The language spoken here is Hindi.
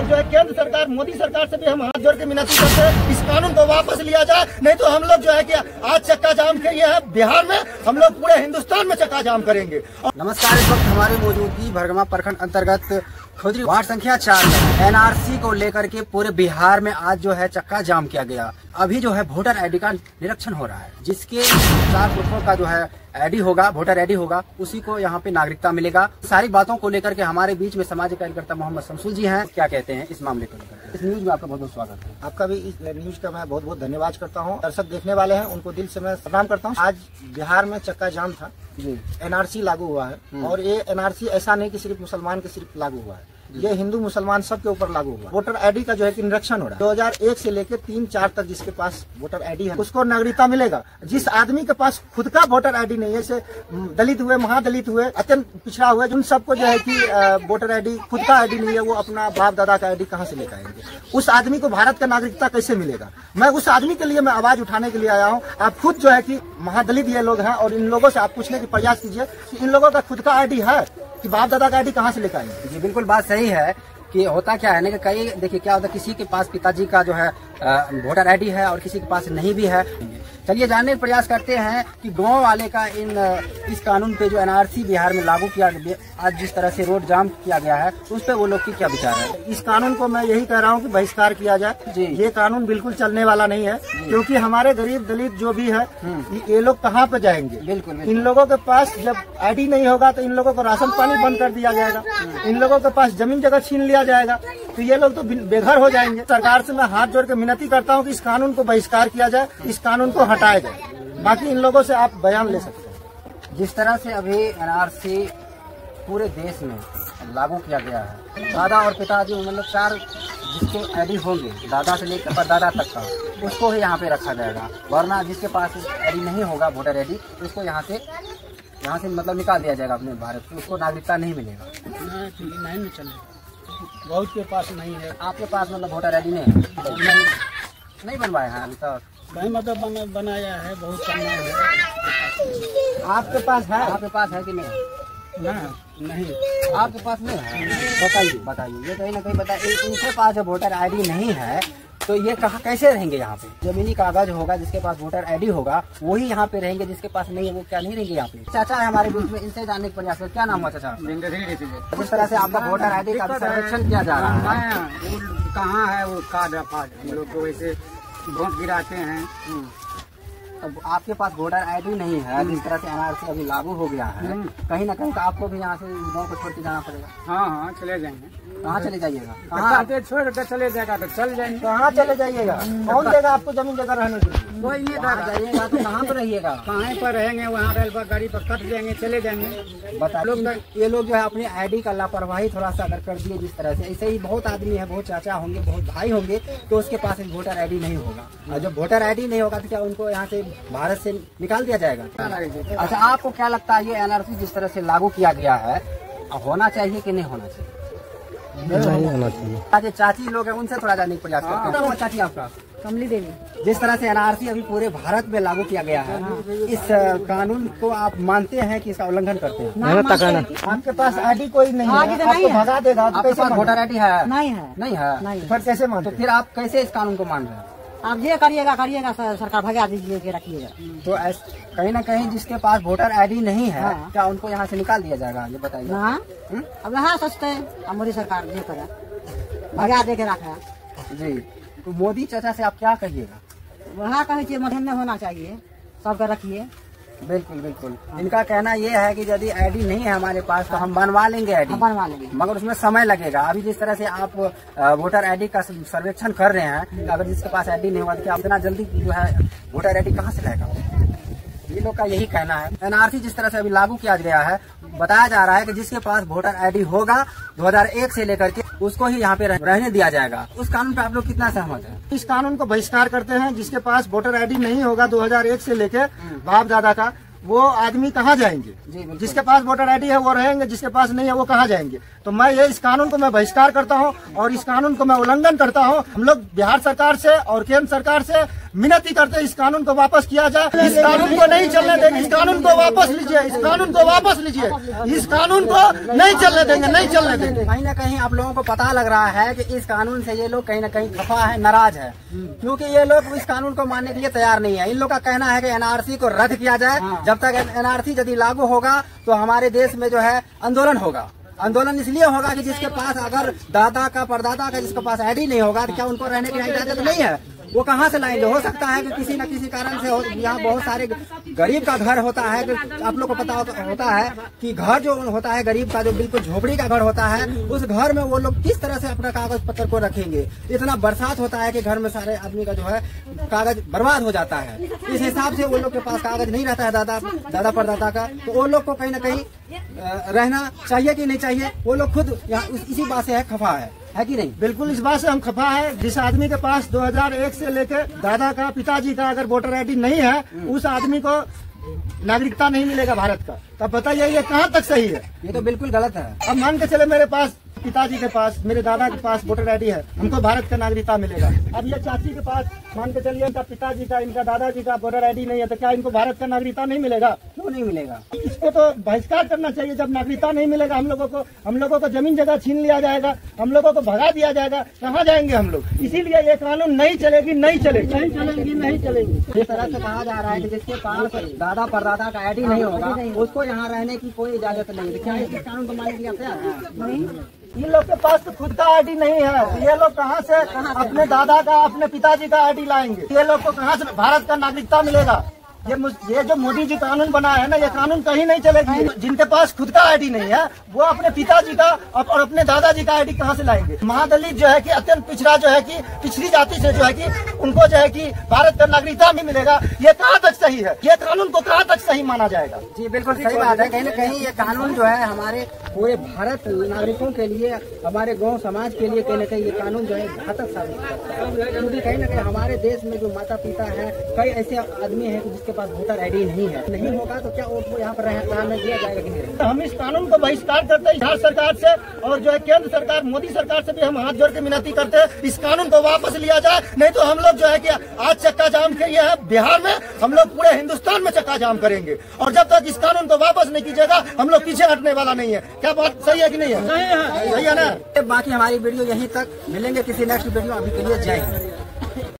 और जो है केंद्र सरकार मोदी सरकार से भी हम हाथ जोड़ के विनती करते हैं इस कानून को वापस लिया जाए, नहीं तो हम लोग जो है कि आज चक्का जाम किए हैं बिहार में, हम लोग पूरे हिंदुस्तान में चक्का जाम करेंगे। नमस्कार, इस वक्त हमारी मौजूदगी भरगमा प्रखंड अंतर्गत खुदरी वार्ड संख्या 4 में एनआरसी को लेकर के पूरे बिहार में आज जो है चक्का जाम किया गया। अभी जो है वोटर आईडी का निरीक्षण हो रहा है, जिसके 4 पुरुषों का जो है आईडी होगा, वोटर आईडी होगा, उसी को यहाँ पे नागरिकता मिलेगा। सारी बातों को लेकर के हमारे बीच में समाज कार्यकर्ता मोहम्मद शमसुल जी हैं, क्या कहते हैं इस मामले को लेकर। इस न्यूज में आपका बहुत बहुत स्वागत है। आपका भी इस न्यूज का मैं बहुत बहुत धन्यवाद करता हूँ। दर्शक देखने वाले हैं उनको दिल से मैं प्रणाम करता हूँ। आज बिहार में चक्का जाम था, एनआरसी लागू हुआ है और ये एनआरसी ऐसा नहीं कि सिर्फ मुसलमान के सिर्फ लागू हुआ है, ये हिंदू मुसलमान सबके ऊपर लागू हुआ। वोटर आईडी का जो है कि निरीक्षण हो रहा है। 2001 से लेकर 3-4 तक जिसके पास वोटर आईडी है उसको नागरिकता मिलेगा। जिस आदमी के पास खुद का वोटर आईडी नहीं है, जैसे दलित हुए, महादलित हुए, अत्यंत पिछड़ा हुए, उन सबको जो है कि वोटर आईडी खुद का आईडी नहीं है, वो अपना बाप दादा का आईडी कहाँ से लेकर आएंगे? उस आदमी को भारत का नागरिकता कैसे मिलेगा? मैं उस आदमी के लिए मैं आवाज उठाने के लिए आया हूँ। आप खुद जो है कि महादलित ये लोग हैं और इन लोगों से आप पूछने की प्रयास कीजिए कि इन लोगों का खुद का आईडी है कि बाप दादा का आईडी कहाँ से लेकर आएंगे? जी बिल्कुल, बात सही है कि होता क्या है ना कि कई देखिए क्या होता है, किसी के पास पिताजी का जो है वोटर आईडी है और किसी के पास नहीं भी है। चलिए जानने का प्रयास करते हैं कि गांव वाले का इस कानून पे जो एनआरसी बिहार में लागू किया गया, आज जिस तरह से रोड जाम किया गया है, उस पे वो लोग की क्या विचार है। इस कानून को मैं यही कह रहा हूँ कि बहिष्कार किया जाए। ये कानून बिल्कुल चलने वाला नहीं है, क्योंकि हमारे गरीब दलित जो भी है ये लोग कहाँ पे जाएंगे? बिल्कुल। इन लोगों के पास जब आईडी नहीं होगा तो इन लोगों को राशन पानी बंद कर दिया जाएगा, इन लोगों के पास जमीन जगह छीन लिया जाएगा, तो ये लोग तो बेघर हो जाएंगे। सरकार से मैं हाथ जोड़ के विनती करता हूँ कि इस कानून को बहिष्कार किया जाए, इस कानून को हटाया जाए। बाकी इन लोगों से आप बयान ले सकते हैं। जिस तरह से अभी एनआरसी पूरे देश में लागू किया गया है, दादा और पिताजी मतलब 4 जिसके आईडी होंगे, दादा से लेकर परदादा तक का, उसको ही यहाँ पे रखा जाएगा। वरना जिसके पास आईडी नहीं होगा, वोटर आईडी, तो उसको यहाँ से मतलब निकाल दिया जाएगा अपने भारत से, उसको नागरिकता नहीं मिलेगा। नहीं चलेगा, बहुत के पास नहीं है। आपके पास मतलब वोटर आईडी नहीं बनवाया है अभी तक? कहीं मतलब बनाया है, बहुत कम है। आपके पास है? आपके पास है कि नहीं? नहीं, आपके पास नहीं है। बताइए ये कहीं ना कहीं बताइए, इनके पास जो वोटर आईडी नहीं है तो ये कहाँ कैसे रहेंगे? यहाँ पे जमीनी कागज होगा, जिसके पास वोटर आईडी होगा वही यहाँ पे रहेंगे, जिसके पास नहीं है वो क्या नहीं रहेंगे यहाँ पे? चाचा है हमारे बीच में, इनसे जानने का प्रयास करें। क्या नाम हुआ चाचा? जिस तरह से आपका वोटर आईडी का संरक्षण किया जा रहा है, कहाँ है वो कार्ड? हम लोग को वैसे वोट गिराते हैं। अब आपके पास वोटर आईडी नहीं है, जिस तरह से एनआरसी अभी लागू हो गया है, कहीं ना कहीं तो आपको भी यहाँ से गाँव को छोड़ के जाना पड़ेगा। हाँ, चले जाएंगे। कहाँ चले जाइएगा? कहाँ छोड़ कर चले जाएगा तो चल जाएंगे। कहाँ चले जाइएगा? कौन देगा आपको जमीन जगह रहने के लिए? कोई नहीं जाइएगा तो कहाँ पर रहिएगा? कहाँ पर रहेंगे? वहाँ रेल पर गाड़ी पर कट जाएंगे, चले जाएंगे। बता ये लोग जो है अपनी आईडी का लापरवाही थोड़ा सा अगर कर दिए जिस तरह से, ऐसे ही बहुत आदमी है, बहुत चाचा होंगे, बहुत भाई होंगे, तो उसके पास वोटर आईडी नहीं होगा। और जब वोटर आईडी नहीं होगा तो क्या उनको यहाँ से भारत से निकाल दिया जाएगा? अच्छा, आपको क्या लगता है ये एनआरसी जिस तरह से लागू किया गया है, होना चाहिए कि नहीं होना चाहिए? नहीं होना चाहिए। आज चाची लोग हैं, उनसे थोड़ा जानने का प्रयास करते हैं। चाची आपका? कमली देवी। जिस तरह से एनआरसी अभी पूरे भारत में लागू किया गया है, इस कानून को आप मानते हैं कि इसका उल्लंघन करते हैं? आपके पास आईडी कोई नहीं है, आपको भगा देगा। आपके पास वोटर आईडी है? नहीं है। नहीं है, फिर कैसे मानते? तो फिर आप कैसे इस कानून को मान रहे हैं? आप ये करिएगा सरकार भगा दीजिए के रखिएगा। तो कहीं ना कहीं जिसके पास वोटर आईडी नहीं है, क्या उनको यहाँ से निकाल दिया जाएगा? ये बताइए। अब यहाँ सोचते हैं अब मोदी सरकार ये करे, भगा दे के रखा जी। तो मोदी चाचा से आप क्या कहिएगा? वहाँ कहे मध्यम में होना चाहिए, सबका रखिए। बिल्कुल बिल्कुल, इनका कहना ये है कि यदि आईडी नहीं है हमारे पास तो हम बनवा लेंगे आईडी, बनवा लेंगे, मगर उसमें समय लगेगा। अभी जिस तरह से आप वोटर आईडी का सर्वेक्षण कर रहे हैं, अगर जिसके पास आईडी नहीं हुआ तो क्या इतना जल्दी जो है वोटर आईडी कहाँ से लाएगा? ये लोग का यही कहना है। एनआरसी जिस तरह से अभी लागू किया गया है, बताया जा रहा है कि जिसके पास वोटर आईडी होगा 2001 से लेकर के उसको ही यहाँ पे रहने दिया जाएगा। उस कानून पे आप लोग कितना सहमत हैं? इस कानून को बहिष्कार करते हैं। जिसके पास वोटर आईडी नहीं होगा 2001 से लेकर बाप दादा का, वो आदमी कहाँ जाएंगे? जिसके पास वोटर आईडी है वो रहेंगे, जिसके पास नहीं है वो कहाँ जाएंगे? तो मैं ये इस कानून को मैं बहिष्कार करता हूँ और इस कानून को मैं उल्लंघन करता हूँ। हम लोग बिहार सरकार से और केंद्र सरकार से मिनती करते हैं इस कानून को वापस किया जाए। इस कानून को नहीं चलने देंगे, इस कानून को वापस लीजिए, इस कानून को वापस लीजिए, इस कानून को नहीं चलने देंगे, नहीं चलने देंगे। कहीं ना कहीं आप लोगों को पता लग रहा है कि इस कानून से ये लोग कहीं ना कहीं खफा है, नाराज है, क्योंकि ये लोग इस कानून को मानने के लिए तैयार नहीं है। इन लोग का कहना है कि एनआरसी को रद्द किया जाए। जब तक एनआरसी यदि लागू होगा तो हमारे देश में जो है आंदोलन होगा। आंदोलन इसलिए होगा कि जिसके पास अगर दादा का परदादा का जिसके पास आईडी नहीं होगा तो क्या उनको रहने की इजाजत नहीं है? वो कहाँ से लाएंगे? हो सकता है कि किसी न किसी कारण से यहाँ बहुत सारे गरीब का घर होता है। आप लोग को पता होता है कि घर जो होता है गरीब का, जो बिल्कुल झोपड़ी का घर होता है, उस घर में वो लोग किस तरह से अपना कागज पत्र को रखेंगे? इतना बरसात होता है कि घर में सारे आदमी का जो है कागज बर्बाद हो जाता है। इस हिसाब से वो लोग के पास कागज नहीं रहता है दादा परदादा का, तो वो लोग को कहीं ना कहीं रहना चाहिए कि नहीं चाहिए? वो लोग खुद यहाँ इसी बात से खफा है कि नहीं? बिल्कुल इस बात से हम खफा है। जिस आदमी के पास 2001 से लेकर दादा का पिताजी का अगर वोटर आईडी नहीं है, उस आदमी को नागरिकता नहीं मिलेगा भारत का। तब बताइए ये कहाँ तक सही है? ये तो बिल्कुल गलत है। अब मान के चले मेरे पास पिताजी के पास, मेरे दादा के पास वोटर आईडी है, हमको भारत का नागरिकता मिलेगा। अब ये चाची के पास मान के चलिए इनका पिताजी का, इनका दादाजी का वोटर आईडी नहीं है, तो क्या इनको भारत का नागरिकता नहीं मिलेगा? क्यों नहीं मिलेगा? इसको तो बहिष्कार करना चाहिए। जब नागरिकता नहीं मिलेगा हम लोगों को जमीन जगह छीन लिया जाएगा, हम लोगों को भगा दिया जाएगा, कहाँ जाएंगे हम लोग? इसीलिए ये कानून नहीं चलेगी, नहीं चलेगी, नहीं चलेगी, नहीं चलेगी। जिस तरह से कहा जा रहा है कि जिसके पास दादा परदादा का आईडी नहीं होगा उसको यहाँ रहने की कोई इजाजत नहीं है, क्या इस कानून को मानने के लिए तैयार है? इन लोग के पास तो खुद का आईडी नहीं है, तो ये लोग कहाँ से अपने दादा का, अपने पिताजी का आईडी लाएंगे? ये लोग को कहाँ से भारत का नागरिकता मिलेगा? ये जो मोदी जी कानून बना है ना, ये कानून कहीं नहीं चलेगी। जिनके पास खुद का आईडी नहीं है वो अपने पिताजी का और अपने दादाजी का आईडी कहाँ से लाएंगे? महादलित जो है कि अत्यंत पिछड़ा जो है कि पिछड़ी जाति से जो है कि उनको जो है कि भारत का नागरिकता भी मिलेगा, ये कहाँ तक सही है? ये कानून को कहाँ तक सही माना जाएगा? जी बिल्कुल सही बात है। कहीं न कहीं ये कानून जो है हमारे पूरे भारत नागरिकों के लिए, हमारे गाँव समाज के लिए कहीं न कहीं ये कानून जो है घातक साबित करता है, क्योंकि कहीं न कहीं हमारे देश में जो माता पिता है, कई ऐसे आदमी है जिसके पास वोटर आईडी नहीं है, नहीं होगा तो क्या वो यहाँ पर रहने दिया जाएगा कि नहीं? तो हम इस कानून को बहिष्कार करते हैं बिहार सरकार से, और जो है केंद्र सरकार मोदी सरकार से भी हम हाथ जोड़ के विनती करते हैं इस कानून को वापस लिया जाए। नहीं तो हम लोग जो है कि आज चक्का जाम किए हैं बिहार में, हम लोग पूरे हिंदुस्तान में चक्का जाम करेंगे। और जब तक इस कानून को वापस नहीं कीजिएगा हम लोग पीछे हटने वाला नहीं है। क्या बात सही है कि नहीं है? सही है ना? बाकी हमारी वीडियो यहीं तक, मिलेंगे किसी नेक्स्ट वीडियो। अभी के लिए जय हिंद।